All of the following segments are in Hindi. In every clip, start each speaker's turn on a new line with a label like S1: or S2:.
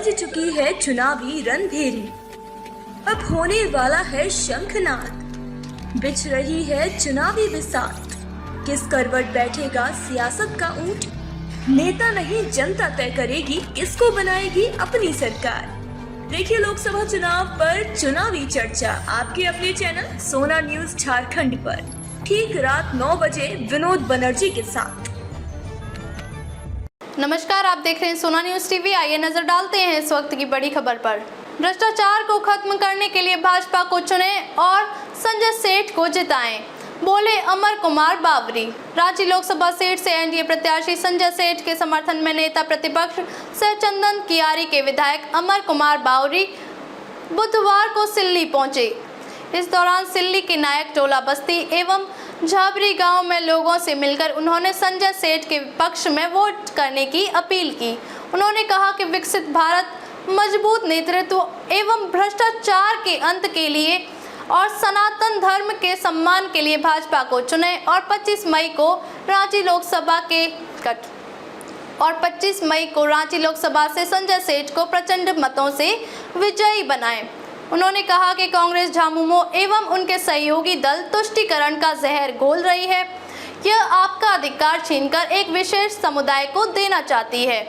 S1: बज चुकी है चुनावी रणभेरी, अब होने वाला है शंखनाद। बिछ रही है चुनावी बिसात, किस करवट बैठेगा सियासत का ऊंट। नेता नहीं जनता तय करेगी किसको बनाएगी अपनी सरकार। देखिए लोकसभा चुनाव पर चुनावी चर्चा आपके अपने चैनल सोना न्यूज झारखंड पर, ठीक रात 9 बजे विनोद बनर्जी के साथ।
S2: नमस्कार, आप देख रहे हैं सोना न्यूज टीवी। आइए नजर डालते हैं इस वक्त की बड़ी खबर पर। भ्रष्टाचार को खत्म करने के लिए भाजपा को चुनें और संजय सेठ को जिताएं, बोले अमर कुमार बावरी। रांची लोकसभा सीट से एनडीए प्रत्याशी संजय सेठ के समर्थन में नेता प्रतिपक्ष सह चंदन कियारी के विधायक अमर कुमार बावरी बुधवार को सिल्ली पहुंचे। इस दौरान सिल्ली के नायक टोला बस्ती एवं झाबरी गांव में लोगों से मिलकर उन्होंने संजय सेठ के पक्ष में वोट करने की अपील की। उन्होंने कहा कि विकसित भारत, मजबूत नेतृत्व एवं भ्रष्टाचार के अंत के लिए और सनातन धर्म के सम्मान के लिए भाजपा को चुनें और 25 मई को रांची लोकसभा से संजय सेठ को प्रचंड मतों से विजयी बनाएं। उन्होंने कहा कि कांग्रेस झामुमो एवं उनके सहयोगी दल तुष्टीकरण का जहर घोल रही है। यह आपका अधिकार छीनकर एक विशेष समुदाय को देना चाहती है।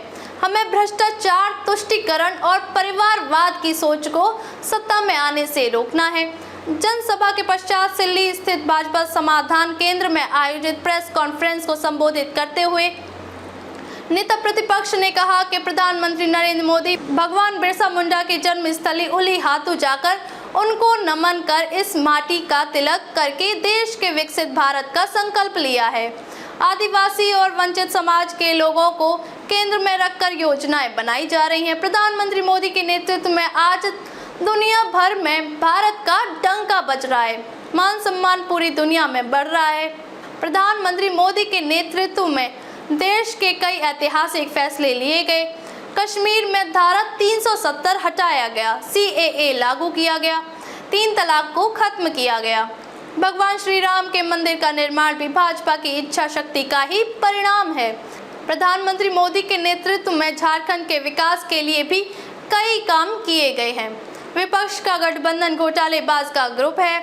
S2: हमें भ्रष्टाचार, तुष्टीकरण और परिवारवाद की सोच को सत्ता में आने से रोकना है। जनसभा के पश्चात सिल्ली स्थित भाजपा समाधान केंद्र में आयोजित प्रेस कॉन्फ्रेंस को संबोधित करते हुए नेता प्रतिपक्ष ने कहा कि प्रधानमंत्री नरेंद्र मोदी भगवान बिरसा मुंडा की जन्मस्थली उली हाथू जाकर उनको नमन कर इस माटी का तिलक करके देश के विकसित भारत का संकल्प लिया है। आदिवासी और वंचित समाज के लोगों को केंद्र में रखकर योजनाएं बनाई जा रही हैं। प्रधानमंत्री मोदी के नेतृत्व में आज दुनिया भर में भारत का डंका बज रहा है, मान सम्मान पूरी दुनिया में बढ़ रहा है। प्रधानमंत्री मोदी के नेतृत्व में देश के कई ऐतिहासिक फैसले लिए गए। कश्मीर में धारा 370 हटाया गया, CAA लागू किया गया, 3 तलाक को खत्म किया गया। भगवान श्री राम के मंदिर का निर्माण भी भाजपा की इच्छा शक्ति का ही परिणाम है। प्रधानमंत्री मोदी के नेतृत्व में झारखंड के विकास के लिए भी कई काम किए गए हैं। विपक्ष का गठबंधन घोटालेबाज का ग्रुप है।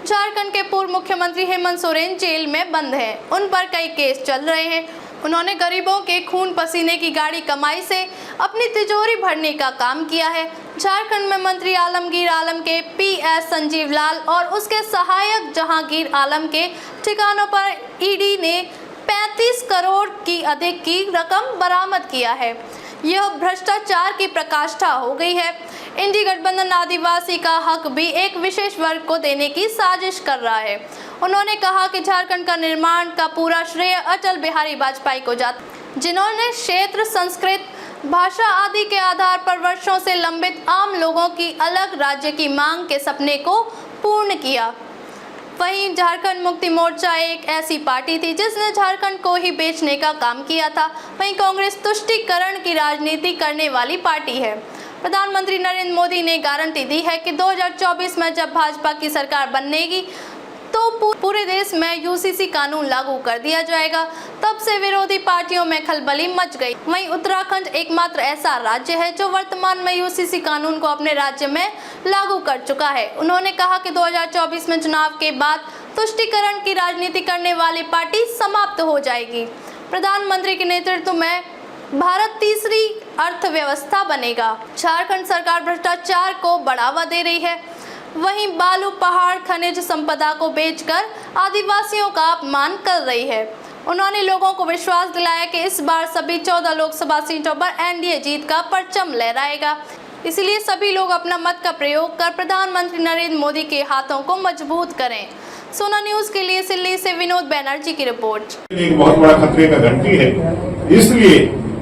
S2: झारखंड के पूर्व मुख्यमंत्री हेमंत सोरेन जेल में बंद हैं, उन पर कई केस चल रहे हैं। उन्होंने गरीबों के खून पसीने की गाढ़ी कमाई से अपनी तिजोरी भरने का काम किया है। झारखंड में मंत्री आलमगीर आलम के PS संजीव लाल और उसके सहायक जहांगीर आलम के ठिकानों पर ईडी ने 35 करोड़ की अधिक की रकम बरामद किया है। यह भ्रष्टाचार की प्रकाष्ठा हो गई है। इंडी गठबंधन आदिवासी का हक भी एक विशेष वर्ग को देने की साजिश कर रहा है। उन्होंने कहा कि झारखंड का निर्माण का पूरा श्रेय अटल बिहारी वाजपेयी को जाता, जिन्होंने क्षेत्र, संस्कृत, भाषा आदि के आधार पर वर्षों से लंबित आम लोगों की अलग राज्य की मांग के सपने को पूर्ण किया। वहीं झारखंड मुक्ति मोर्चा एक ऐसी पार्टी थी जिसने झारखंड को ही बेचने का काम किया था। वहीं कांग्रेस तुष्टीकरण की राजनीति करने वाली पार्टी है। प्रधानमंत्री नरेंद्र मोदी ने गारंटी दी है कि 2024 में जब भाजपा की सरकार बनेगी तो पूरे देश में UCC कानून लागू कर दिया जाएगा। तब से विरोधी पार्टियों में खलबली मच गई। वहीं उत्तराखंड एकमात्र ऐसा राज्य है जो वर्तमान में UCC कानून को अपने राज्य में लागू कर चुका है। उन्होंने कहा कि 2024 में चुनाव के बाद तुष्टीकरण की राजनीति करने वाली पार्टी समाप्त हो जाएगी। प्रधानमंत्री के नेतृत्व में भारत तीसरी अर्थव्यवस्था बनेगा। झारखंड सरकार भ्रष्टाचार को बढ़ावा दे रही है। वहीं बालू, पहाड़, खनिज संपदा को बेचकर आदिवासियों का अपमान कर रही है। उन्होंने लोगों को विश्वास दिलाया कि इस बार सभी 14 लोकसभा सीटों पर एनडीए जीत का परचम लहराएगा। इसलिए सभी लोग अपना मत का प्रयोग कर प्रधानमंत्री नरेंद्र मोदी के हाथों को मजबूत करें। सोना न्यूज के लिए सिल्ली से विनोद बनर्जी की रिपोर्ट।
S3: एक बहुत बड़ा खतरे का घंटी है, इसलिए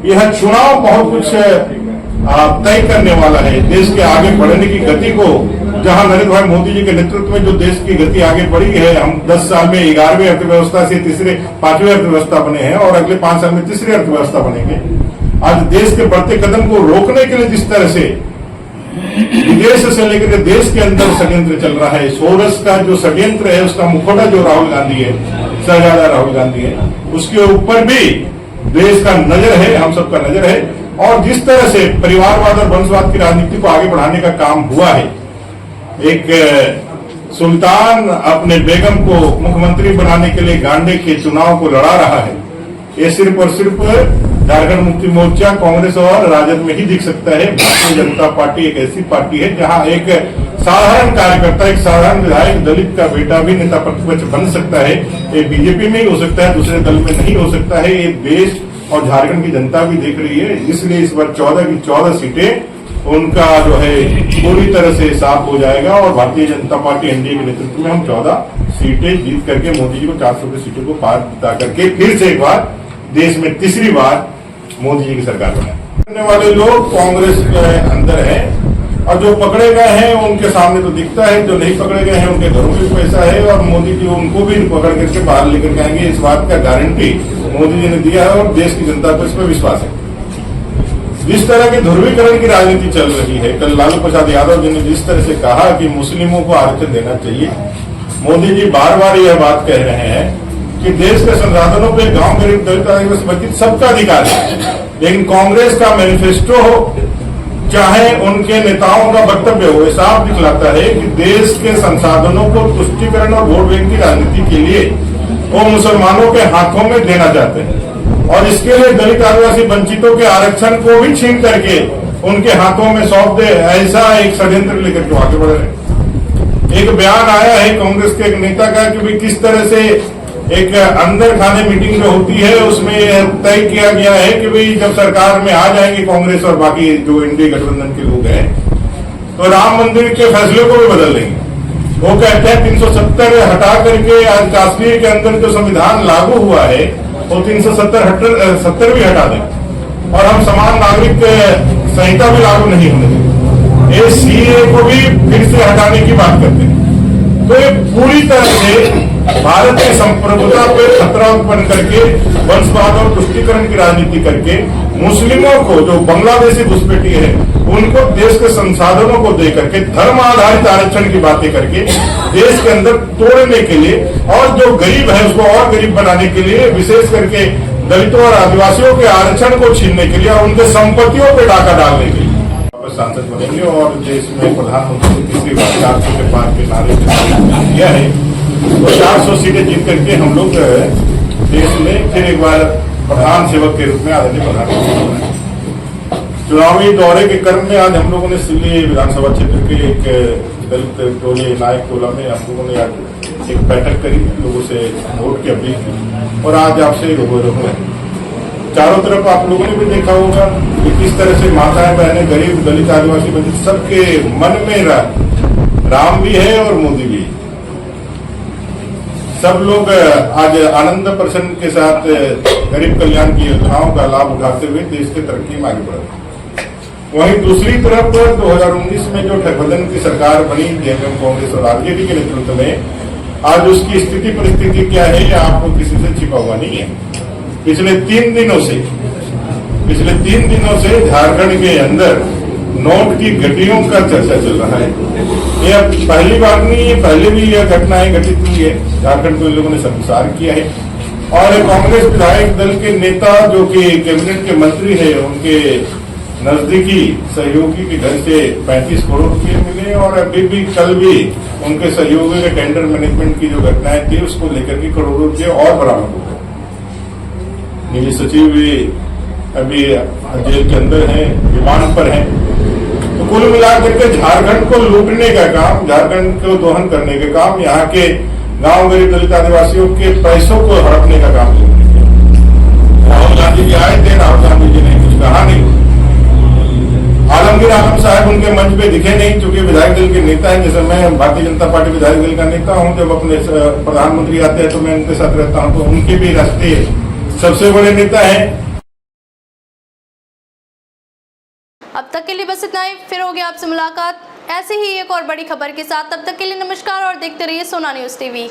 S3: यह चुनाव बहुत कुछ तय करने वाला है। देश के आगे बढ़ने की गति को, जहां नरेंद्र भाई मोदी जी के नेतृत्व में जो देश की गति आगे बढ़ी है, हम 10 साल में 11वीं अर्थव्यवस्था से 5वीं अर्थव्यवस्था बने हैं और अगले 5 साल में तीसरी अर्थव्यवस्था बनेंगे। आज देश के बढ़ते कदम को रोकने के लिए जिस तरह से विदेश से लेकर देश के अंदर षड्यंत्र चल रहा है, सोरस का जो षड्यंत्र है उसका मुखौटा जो राहुल गांधी है, शहजादा राहुल गांधी है, उसके ऊपर भी देश का नजर है, हम सबका नजर है। और जिस तरह से परिवारवाद और वंशवाद की राजनीति को आगे बढ़ाने का काम हुआ है, एक सुल्तान अपने बेगम को मुख्यमंत्री बनाने के लिए गांडे के चुनाव को लड़ा रहा है, ये सिर्फ और सिर्फ झारखंड मुक्ति मोर्चा, कांग्रेस और राजद में ही दिख सकता है। भारतीय जनता पार्टी एक ऐसी पार्टी है जहां एक साधारण कार्यकर्ता, एक साधारण विधायक, दलित का बेटा भी नेता प्रतिपक्ष बन सकता है। ये बीजेपी में ही हो सकता है, दूसरे दल में नहीं हो सकता है। ये देश और झारखंड की जनता भी देख रही है, इसलिए इस बार 14 की 14 सीटें उनका जो है पूरी तरह से साफ हो जाएगा और भारतीय जनता पार्टी एनडीए के नेतृत्व में हम 14 सीटें जीत करके मोदी जी को 400 की सीटों को पार बता करके फिर से एक बार देश में तीसरी बार मोदी जी की सरकार बनाए। वाले लोग कांग्रेस के अंदर है और जो पकड़े गए हैं उनके सामने तो दिखता है, जो नहीं पकड़े गए हैं उनके घरों में पैसा है और मोदी जी उनको भी पकड़ करके बाहर लेकर जाएंगे, इस बात का गारंटी मोदी जी ने दिया है और देश की जनता को इस पर विश्वास है। जिस तरह की ध्रुवीकरण की राजनीति चल रही है, कल लालू प्रसाद यादव जी ने जिस तरह से कहा कि मुस्लिमों को आरक्षण देना चाहिए, मोदी जी बार बार यह बात कह रहे हैं कि देश के संसाधनों पे गांव गरीब दलित आदिवासी वंचित सबका अधिकार है, लेकिन कांग्रेस का मैनिफेस्टो हो चाहे उनके नेताओं का वक्तव्य हो, साफ दिखलाता है कि देश के संसाधनों को तुष्टीकरण और वोट बैंक की राजनीति के लिए वो मुसलमानों के हाथों में देना चाहते हैं और इसके लिए दलित आदिवासी वंचितों के आरक्षण को भी छीन करके उनके हाथों में सौंप दे, ऐसा एक षड्यंत्र लेकर के आगे बढ़ रहे हैं। एक बयान आया है कांग्रेस के एक नेता का कि भाई किस तरह से एक अंदर खाने मीटिंग जो होती है उसमें तय किया गया है कि भाई जब सरकार में आ जाएंगे कांग्रेस और बाकी जो एनडीए गठबंधन के लोग हैं तो राम मंदिर के फैसले को भी बदल देंगे। वो कहते हैं 370 हटा करके आज कश्मीर के अंदर जो संविधान लागू हुआ है वो 370 भी हटा दें और हम समान नागरिक संहिता भी लागू नहीं होने दें, ये सीए को भी फिर से हटाने की बात करते हैं। तो ये पूरी तरह से भारत की संप्रभुता पे खतरा उत्पन्न करके वंशवाद और तुष्टीकरण की राजनीति करके मुस्लिमों को जो बांग्लादेशी घुसपैठी है उनको देश के संसाधनों को दे करके धर्म आधारित आरक्षण की बातें करके देश के अंदर तोड़ने के लिए और जो गरीब है उसको और गरीब बनाने के लिए, विशेष करके दलितों और आदिवासियों के आरक्षण को छीनने के लिए और उनके संपत्तियों पर डाका डालने के लिए सांसद बनेंगे और देश में प्रधानमंत्री तीसरी बार 400 के पार के नारे किया है तो 400 सीटें जीत करके हम लोग देश में फिर एक बार प्रधान सेवक के रूप में आदरणीय प्रधानमंत्री बने। चुनावी दौरे के क्रम में आज हम लोगों ने सिल्ली विधानसभा क्षेत्र के एक दलित टोले नायक टोला में हम लोगों ने आज एक बैठक करी, लोगों से वोट की अपील की और आज आपसे रूबरू हुए। चारों तरफ आप लोगों ने भी देखा होगा कि किस तरह से माताएं बहनें गरीब दलित आदिवासी वंचित सबके मन में राम भी है और मोदी भी है। सब लोग आज आनंद प्रसन्न के साथ गरीब कल्याण की योजनाओं का लाभ उठाते हुए देश की तरक्की में आगे बढ़ रहे हैं। वहीं दूसरी तरफ 2019 में जो गठबंधन की सरकार बनी जेएमएम कांग्रेस और आरजेडी के नेतृत्व में, आज उसकी स्थिति परिस्थिति क्या है ये आपको किसी से छिपा हुआ नहीं है। पिछले 3 दिनों से झारखंड के अंदर नोट की गड्डियों का चर्चा चल रहा है। ये अब पहली बार नहीं है, पहले भी यह घटनाएं घटित हुई है, झारखंड को इन लोगों ने संसार किया है और कांग्रेस विधायक दल के नेता जो कि कैबिनेट के मंत्री है उनके नजदीकी सहयोगी के घर से 35 करोड़ रुपये मिले और अभी भी कल भी उनके सहयोगी के टेंडर मैनेजमेंट की जो घटनाएं थी उसको लेकर के करोड़ों रुपये और बरामद हो गए। निजी सचिव भी अभी जेल के अंदर है, रिमांड पर है। तो कुल मिलाकर के झारखंड को लूटने का काम, झारखंड को दोहन करने का काम, यहाँ के गांव गरीब दलित आदिवासियों के पैसों को हड़पने का काम राहुल गांधी जी आए थे, राहुल गांधी जी ने कुछ कहा नहीं। आलमगीर आलम साहब उनके मंच पे दिखे नहीं, चूंकि विधायक दल के नेता है। जैसे मैं भारतीय जनता पार्टी विधायक दल का नेता हूं, जब अपने प्रधानमंत्री आते हैं तो मैं उनके साथ रहता हूं, तो उनके भी राष्ट्रीय सबसे बड़े नेता हैं।
S2: अब तक के लिए बस इतना ही, फिर होगी आपसे मुलाकात ऐसे ही एक और बड़ी खबर के साथ। तब तक के लिए नमस्कार और देखते रहिए सोना न्यूज़ टीवी।